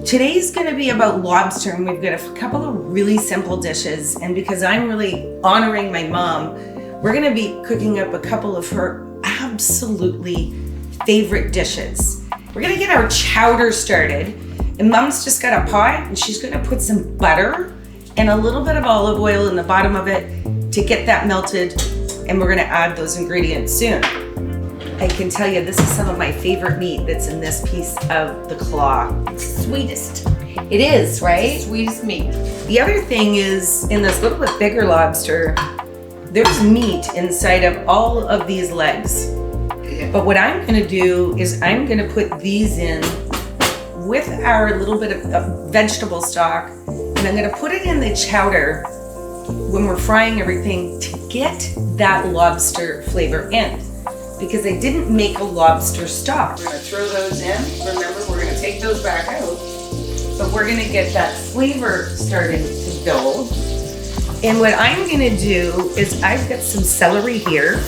Today's gonna be about lobster, and we've got a couple of really simple dishes. And because I'm really honoring my mom, we're gonna be cooking up a couple of her absolutely favorite dishes. We're gonna get our chowder started, and Mom's just got a pot, and she's gonna put some butter and a little bit of olive oil in the bottom of it to get that melted, and we're gonna add those ingredients soon. I can tell you this is some of my favorite meat that's in this piece of the claw. It's sweetest. It is, right? Sweetest meat. The other thing is, in this little bit bigger lobster, there's meat inside of all of these legs. But what I'm gonna do is I'm gonna put these in with our little bit of vegetable stock, and I'm gonna put it in the chowder when we're frying everything to get that lobster flavor in. Because I didn't make a lobster stock. We're gonna throw those in. Remember, we're gonna take those back out. But we're gonna get that flavor starting to build. And what I'm gonna do is I've got some celery here.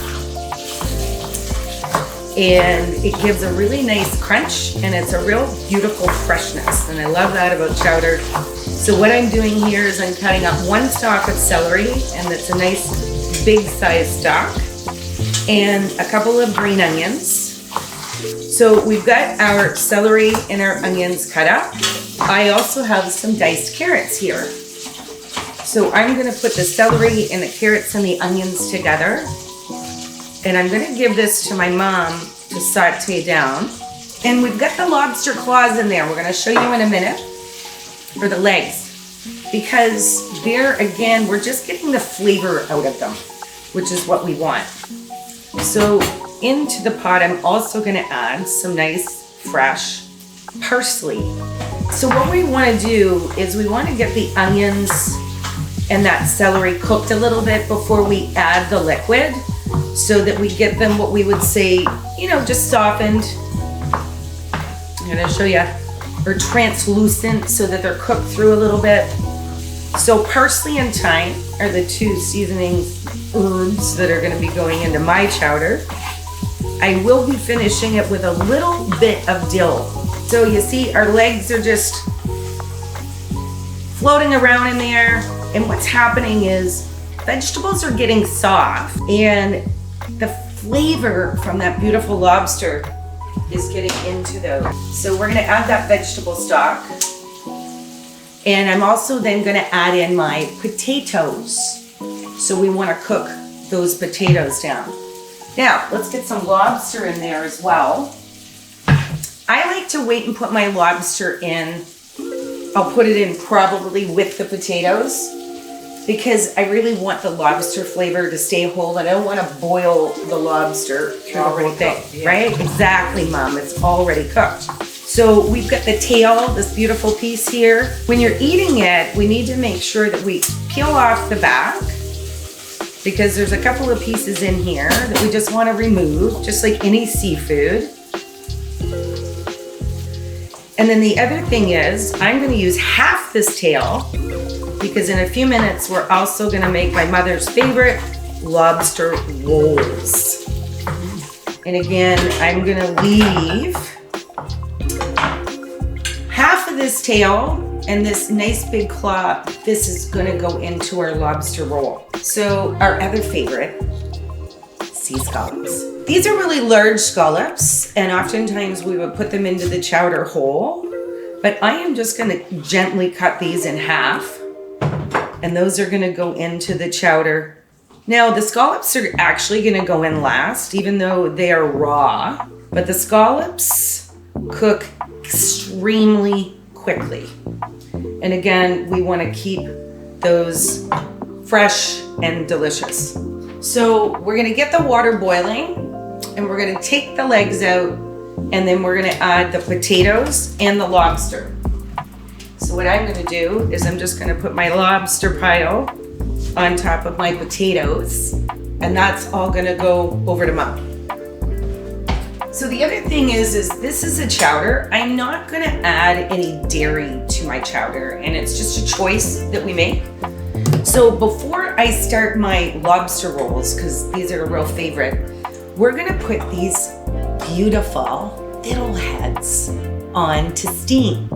And it gives a really nice crunch, and it's a real beautiful freshness. And I love that about chowder. So what I'm doing here is I'm cutting up one stalk of celery, and it's a nice big size stalk, and a couple of green onions. So we've got our celery and our onions cut up. I also have some diced carrots here. So I'm gonna put the celery and the carrots and the onions together. And I'm gonna give this to my mom to saute down. And we've got the lobster claws in there. We're gonna show you in a minute, or the legs. Because there, again, we're just getting the flavor out of them, which is what we want. So into the pot, I'm also gonna add some nice fresh parsley. So what we wanna do is we wanna get the onions and that celery cooked a little bit before we add the liquid, so that we get them what we would say, just softened. I'm gonna show you, or translucent, so that they're cooked through a little bit. So parsley and thyme are the two seasoning herbs that are gonna be going into my chowder. I will be finishing it with a little bit of dill. So you see our legs are just floating around in there, and what's happening is vegetables are getting soft, and the flavor from that beautiful lobster is getting into those. So we're gonna add that vegetable stock. And I'm also then gonna add in my potatoes. So we wanna cook those potatoes down. Now, let's get some lobster in there as well. I like to wait and put my lobster in. I'll put it in probably with the potatoes, because I really want the lobster flavor to stay whole. I don't wanna boil the lobster through the whole thing, right? Exactly, Mom, it's already cooked. So we've got the tail, this beautiful piece here. When you're eating it, we need to make sure that we peel off the back, because there's a couple of pieces in here that we just want to remove, just like any seafood. And then the other thing is, I'm going to use half this tail, because in a few minutes we're also going to make my mother's favorite lobster rolls. And again, I'm going to leave half of this tail and this nice big claw. This is gonna go into our lobster roll. So our other favorite, sea scallops. These are really large scallops, and oftentimes we would put them into the chowder whole, but I am just gonna gently cut these in half, and those are gonna go into the chowder. Now the scallops are actually gonna go in last, even though they are raw, but the scallops cook extremely quickly. And again, we want to keep those fresh and delicious. So we're going to get the water boiling, and we're going to take the legs out, and then we're going to add the potatoes and the lobster. So what I'm going to do is I'm just going to put my lobster pile on top of my potatoes, and that's all going to go over to Mom. So the other thing is this is a chowder. I'm not gonna add any dairy to my chowder, and it's just a choice that we make. So before I start my lobster rolls, because these are a real favorite, we're gonna put these beautiful fiddleheads on to steam.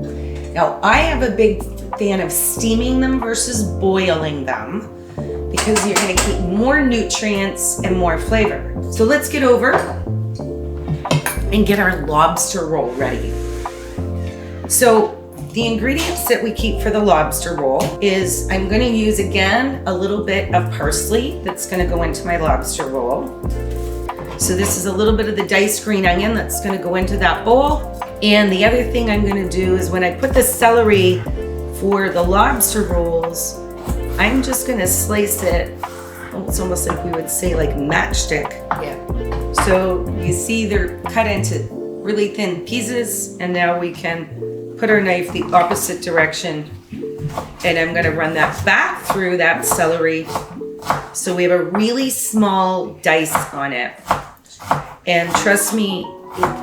Now, I have a big fan of steaming them versus boiling them because you're gonna keep more nutrients and more flavor. So let's get over and get our lobster roll ready. So the ingredients that we keep for the lobster roll is I'm gonna use again a little bit of parsley that's gonna go into my lobster roll. So this is a little bit of the diced green onion that's gonna go into that bowl. And the other thing I'm gonna do is when I put the celery for the lobster rolls, I'm just gonna slice it, it's almost like we would say like matchstick. Yeah. So you see they're cut into really thin pieces, and now we can put our knife the opposite direction, and I'm gonna run that back through that celery. So we have a really small dice on it. And trust me,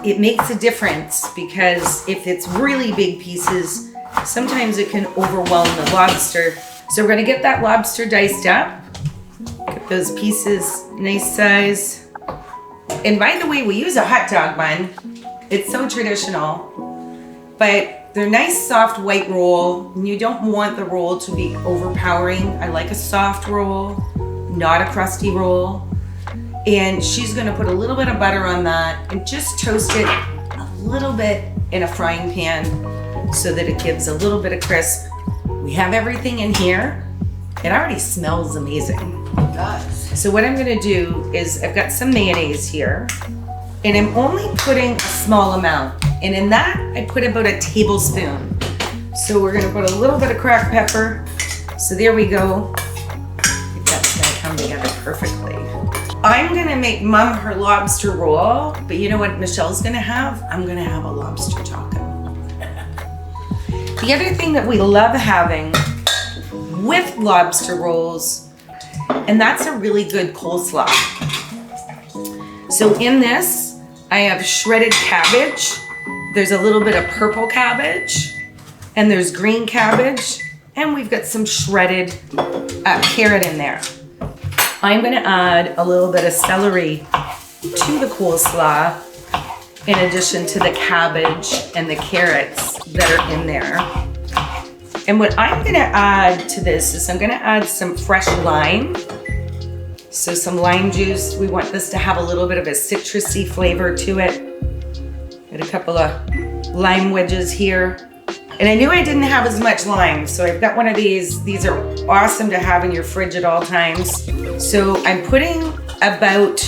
it makes a difference because if it's really big pieces, sometimes it can overwhelm the lobster. So we're gonna get that lobster diced up, get those pieces nice size. And by the way, we use a hot dog bun. It's so traditional, but they're nice soft white roll, and you don't want the roll to be overpowering. I like a soft roll, not a crusty roll. And she's gonna put a little bit of butter on that and just toast it a little bit in a frying pan so that it gives a little bit of crisp. We have everything in here. It already smells amazing. It does. So what I'm gonna do is I've got some mayonnaise here, and I'm only putting a small amount. And in that, I put about a tablespoon. So we're gonna put a little bit of cracked pepper. So there we go. I think that's gonna come together perfectly. I'm gonna make Mom her lobster roll, but you know what Michelle's gonna have? I'm gonna have a lobster taco. The other thing that we love having with lobster rolls, and that's a really good coleslaw. So in this, I have shredded cabbage. There's a little bit of purple cabbage, and there's green cabbage, and we've got some shredded carrot in there. I'm gonna add a little bit of celery to the coleslaw in addition to the cabbage and the carrots that are in there. And what I'm gonna add to this is I'm gonna add some fresh lime. So some lime juice. We want this to have a little bit of a citrusy flavor to it. Got a couple of lime wedges here. And I knew I didn't have as much lime, so I've got one of these. These are awesome to have in your fridge at all times. So I'm putting about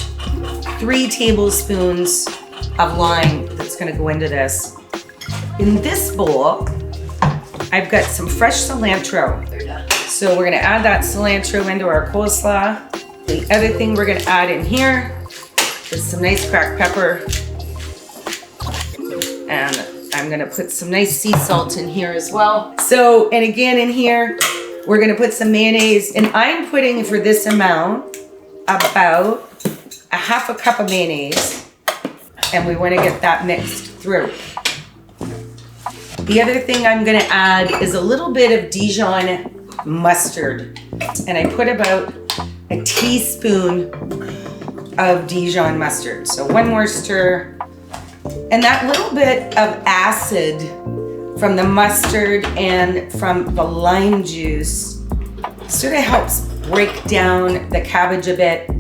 3 tablespoons of lime that's gonna go into this. In this bowl, I've got some fresh cilantro. So we're gonna add that cilantro into our coleslaw. The other thing we're gonna add in here is some nice cracked pepper. And I'm gonna put some nice sea salt in here as well. So, and again in here, we're gonna put some mayonnaise, and I'm putting for this amount about a half a cup of mayonnaise, and we wanna get that mixed through. The other thing I'm gonna add is a little bit of Dijon mustard, and I put about a teaspoon of Dijon mustard. So one more stir. And that little bit of acid from the mustard and from the lime juice sort of helps break down the cabbage a bit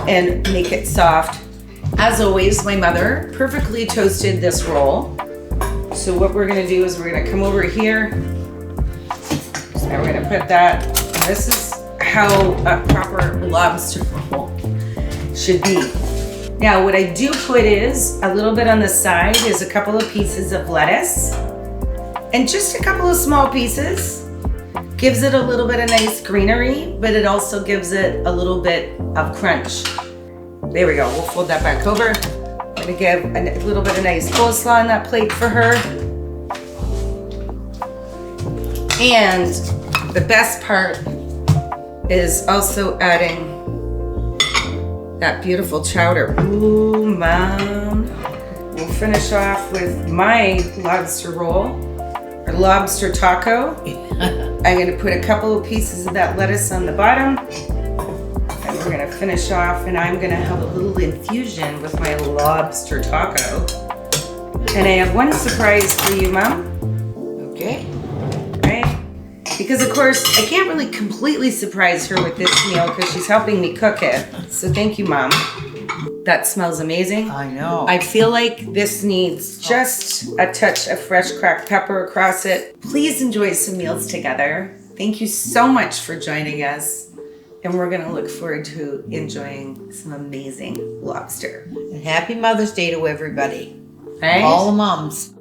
and make it soft. As always, my mother perfectly toasted this roll. So what we're gonna do is we're gonna come over here and we're gonna put that, and this is how a proper lobster roll should be. Now what I do put is a little bit on the side is a couple of pieces of lettuce, and just a couple of small pieces. Gives it a little bit of nice greenery, but it also gives it a little bit of crunch. There we go, we'll fold that back over. I'm gonna give a little bit of nice coleslaw on that plate for her. And the best part is also adding that beautiful chowder. Ooh, Mom. We'll finish off with my lobster roll, or lobster taco. I'm gonna put a couple of pieces of that lettuce on the bottom, and we're gonna finish off, and I'm gonna have a little infusion with my lobster taco. And I have one surprise for you, Mom. Okay. Because of course, I can't really completely surprise her with this meal because she's helping me cook it. So thank you, Mom. That smells amazing. I know. I feel like this needs just a touch of fresh cracked pepper across it. Please enjoy some meals together. Thank you so much for joining us. And we're gonna look forward to enjoying some amazing lobster. And happy Mother's Day to everybody. Right? All the moms.